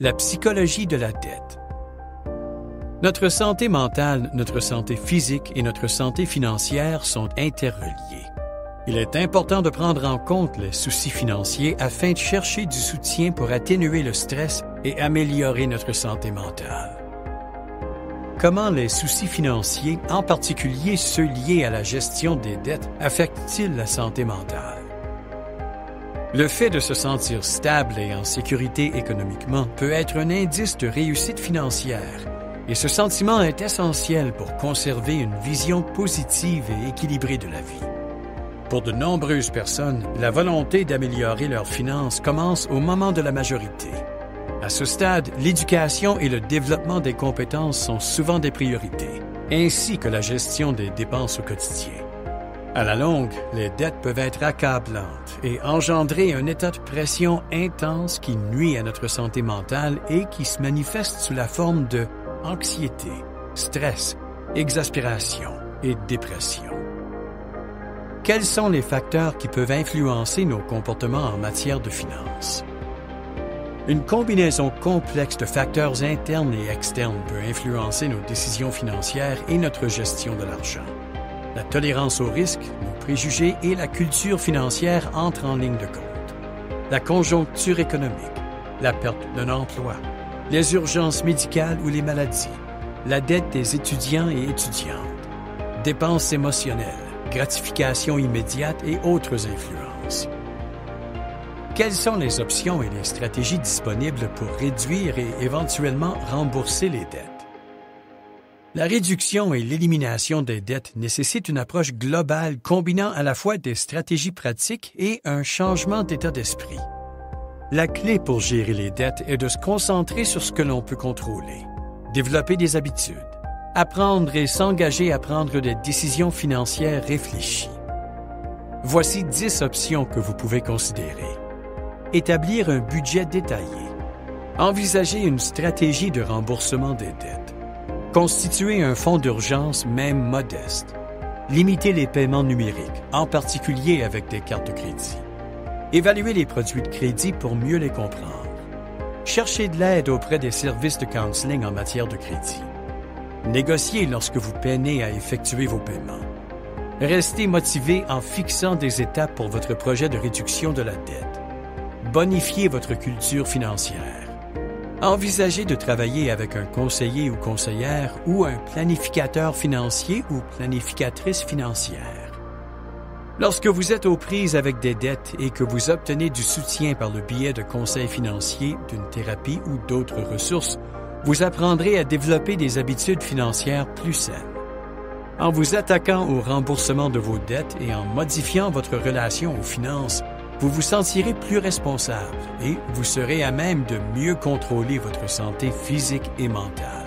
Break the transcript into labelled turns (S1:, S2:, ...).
S1: La psychologie de la dette. Notre santé mentale, notre santé physique et notre santé financière sont interreliées. Il est important de prendre en compte les soucis financiers afin de chercher du soutien pour atténuer le stress et améliorer notre santé mentale. Comment les soucis financiers, en particulier ceux liés à la gestion des dettes, affectent-ils la santé mentale? Le fait de se sentir stable et en sécurité économiquement peut être un indice de réussite financière, et ce sentiment est essentiel pour conserver une vision positive et équilibrée de la vie. Pour de nombreuses personnes, la volonté d'améliorer leurs finances commence au moment de la majorité. À ce stade, l'éducation et le développement des compétences sont souvent des priorités, ainsi que la gestion des dépenses au quotidien. À la longue, les dettes peuvent être accablantes et engendrer un état de pression intense qui nuit à notre santé mentale et qui se manifeste sous la forme de anxiété, stress, exaspération et dépression. Quels sont les facteurs qui peuvent influencer nos comportements en matière de finances? Une combinaison complexe de facteurs internes et externes peut influencer nos décisions financières et notre gestion de l'argent. La tolérance au risque, nos préjugés et la culture financière entrent en ligne de compte. La conjoncture économique, la perte d'un emploi, les urgences médicales ou les maladies, la dette des étudiants et étudiantes, dépenses émotionnelles, gratification immédiate et autres influences. Quelles sont les options et les stratégies disponibles pour réduire et éventuellement rembourser les dettes? La réduction et l'élimination des dettes nécessitent une approche globale combinant à la fois des stratégies pratiques et un changement d'état d'esprit. La clé pour gérer les dettes est de se concentrer sur ce que l'on peut contrôler, développer des habitudes, apprendre et s'engager à prendre des décisions financières réfléchies. Voici 10 options que vous pouvez considérer. Établir un budget détaillé. Envisager une stratégie de remboursement des dettes. Constituer un fonds d'urgence, même modeste. Limiter les paiements numériques, en particulier avec des cartes de crédit. Évaluer les produits de crédit pour mieux les comprendre. Chercher de l'aide auprès des services de counseling en matière de crédit. Négocier lorsque vous peinez à effectuer vos paiements. Restez motivé en fixant des étapes pour votre projet de réduction de la dette. Bonifier votre culture financière. Envisagez de travailler avec un conseiller ou conseillère ou un planificateur financier ou planificatrice financière. Lorsque vous êtes aux prises avec des dettes et que vous obtenez du soutien par le biais de conseils financiers, d'une thérapie ou d'autres ressources, vous apprendrez à développer des habitudes financières plus saines. En vous attaquant au remboursement de vos dettes et en modifiant votre relation aux finances, vous vous sentirez plus responsable et vous serez à même de mieux contrôler votre santé physique et mentale.